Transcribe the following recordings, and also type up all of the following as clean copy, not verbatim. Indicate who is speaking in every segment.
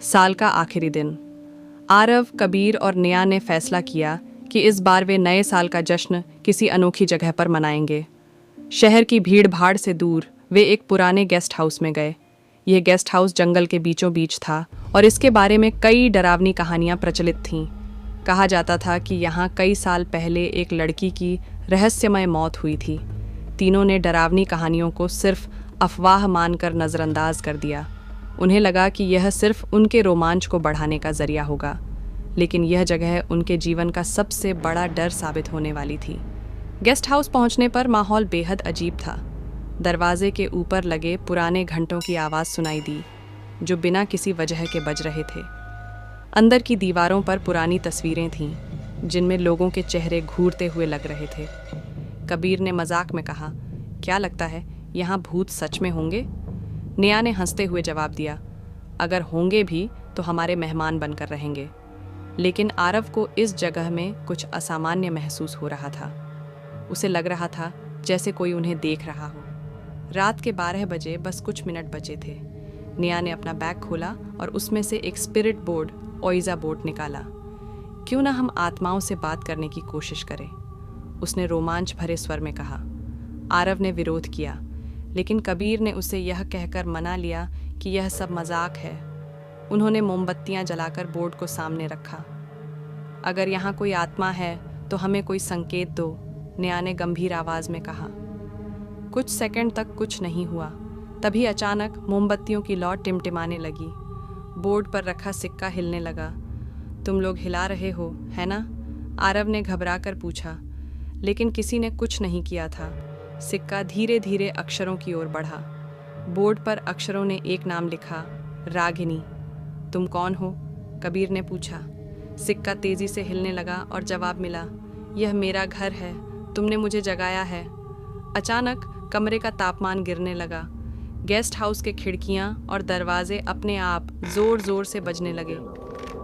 Speaker 1: साल का आखिरी दिन। आरव, कबीर और नेहा ने फैसला किया कि इस बार वे नए साल का जश्न किसी अनोखी जगह पर मनाएंगे। शहर की भीड़ भाड़ से दूर वे एक पुराने गेस्ट हाउस में गए। यह गेस्ट हाउस जंगल के बीचों बीच था और इसके बारे में कई डरावनी कहानियां प्रचलित थीं। कहा जाता था कि यहाँ कई साल पहले एक लड़की की रहस्यमय मौत हुई थी। तीनों ने डरावनी कहानियों को सिर्फ अफवाह मानकर नज़रअंदाज कर दिया। उन्हें लगा कि यह सिर्फ उनके रोमांच को बढ़ाने का जरिया होगा, लेकिन यह जगह उनके जीवन का सबसे बड़ा डर साबित होने वाली थी। गेस्ट हाउस पहुंचने पर माहौल बेहद अजीब था। दरवाजे के ऊपर लगे पुराने घंटों की आवाज़ सुनाई दी, जो बिना किसी वजह के बज रहे थे। अंदर की दीवारों पर पुरानी तस्वीरें थीं, जिनमें लोगों के चेहरे घूरते हुए लग रहे थे। कबीर ने मजाक में कहा, क्या लगता है यहाँ भूत सच में होंगे? नेहा ने हंसते हुए जवाब दिया, अगर होंगे भी तो हमारे मेहमान बनकर रहेंगे। लेकिन आरव को इस जगह में कुछ असामान्य महसूस हो रहा था। उसे लग रहा था जैसे कोई उन्हें देख रहा हो। रात के 12 बजे बस कुछ मिनट बचे थे। नेहा ने अपना बैग खोला और उसमें से एक स्पिरिट बोर्ड, ओइजा बोर्ड निकाला। क्यों ना हम आत्माओं से बात करने की कोशिश करें, उसने रोमांच भरे स्वर में कहा। आरव ने विरोध किया, लेकिन कबीर ने उसे यह कहकर मना लिया कि यह सब मजाक है। उन्होंने मोमबत्तियां जलाकर बोर्ड को सामने रखा। अगर यहाँ कोई आत्मा है तो हमें कोई संकेत दो, नेहा ने गंभीर आवाज में कहा। कुछ सेकंड तक कुछ नहीं हुआ। तभी अचानक मोमबत्तियों की लौ टिमटिमाने लगी। बोर्ड पर रखा सिक्का हिलने लगा। तुम लोग हिला रहे हो, है ना? आरव ने घबराकर पूछा, लेकिन किसी ने कुछ नहीं किया था। सिक्का धीरे धीरे अक्षरों की ओर बढ़ा। बोर्ड पर अक्षरों ने एक नाम लिखा, रागिनी। तुम कौन हो? कबीर ने पूछा। सिक्का तेजी से हिलने लगा और जवाब मिला, यह मेरा घर है, तुमने मुझे जगाया है। अचानक कमरे का तापमान गिरने लगा। गेस्ट हाउस के खिड़कियां और दरवाजे अपने आप जोर जोर से बजने लगे।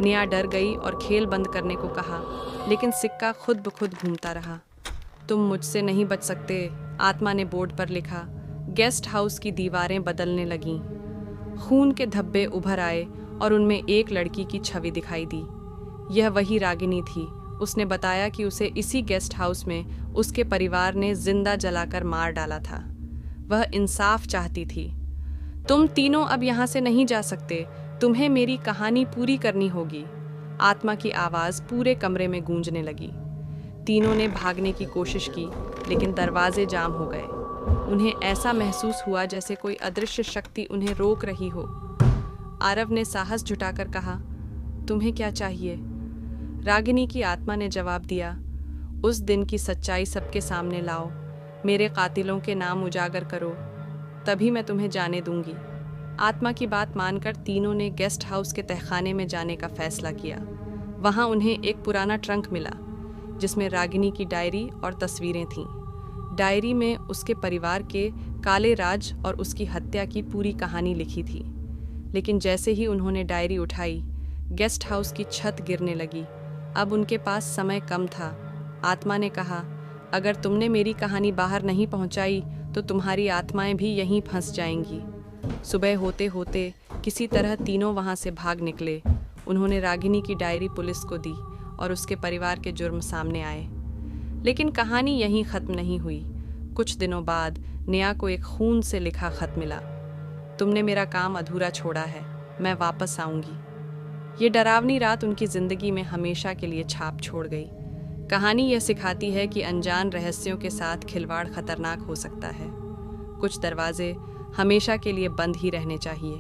Speaker 1: नेहा डर गई और खेल बंद करने को कहा, लेकिन सिक्का खुद ब खुद घूमता रहा। तुम मुझसे नहीं बच सकते, आत्मा ने बोर्ड पर लिखा। गेस्ट हाउस की दीवारें बदलने लगीं। खून के धब्बे उभर आए और उनमें एक लड़की की छवि दिखाई दी। यह वही रागिनी थी। उसने बताया कि उसे इसी गेस्ट हाउस में उसके परिवार ने जिंदा जलाकर मार डाला था। वह इंसाफ चाहती थी। तुम तीनों अब यहाँ से नहीं जा सकते, तुम्हें मेरी कहानी पूरी करनी होगी, आत्मा की आवाज़ पूरे कमरे में गूंजने लगी। तीनों ने भागने की कोशिश की, लेकिन दरवाजे जाम हो गए। उन्हें ऐसा महसूस हुआ जैसे कोई अदृश्य शक्ति उन्हें रोक रही हो। आरव ने साहस जुटाकर कहा, तुम्हें क्या चाहिए? रागिनी की आत्मा ने जवाब दिया, उस दिन की सच्चाई सबके सामने लाओ, मेरे कातिलों के नाम उजागर करो, तभी मैं तुम्हें जाने दूंगी। आत्मा की बात मानकर तीनों ने गेस्ट हाउस के तहखाने में जाने का फैसला किया। वहां उन्हें एक पुराना ट्रंक मिला, जिसमें रागिनी की डायरी और तस्वीरें थीं। डायरी में उसके परिवार के काले राज और उसकी हत्या की पूरी कहानी लिखी थी। लेकिन जैसे ही उन्होंने डायरी उठाई, गेस्ट हाउस की छत गिरने लगी। अब उनके पास समय कम था। आत्मा ने कहा, अगर तुमने मेरी कहानी बाहर नहीं पहुंचाई तो तुम्हारी आत्माएं भी यहीं फंस जाएंगी। सुबह होते होते किसी तरह तीनों वहां से भाग निकले। उन्होंने रागिनी की डायरी पुलिस को दी और उसके परिवार के जुर्म सामने आए। लेकिन कहानी यहीं ख़त्म नहीं हुई। कुछ दिनों बाद नेहा को एक खून से लिखा खत मिला, तुमने मेरा काम अधूरा छोड़ा है, मैं वापस आऊंगी। ये डरावनी रात उनकी ज़िंदगी में हमेशा के लिए छाप छोड़ गई। कहानी यह सिखाती है कि अनजान रहस्यों के साथ खिलवाड़ खतरनाक हो सकता है। कुछ दरवाजे हमेशा के लिए बंद ही रहने चाहिए।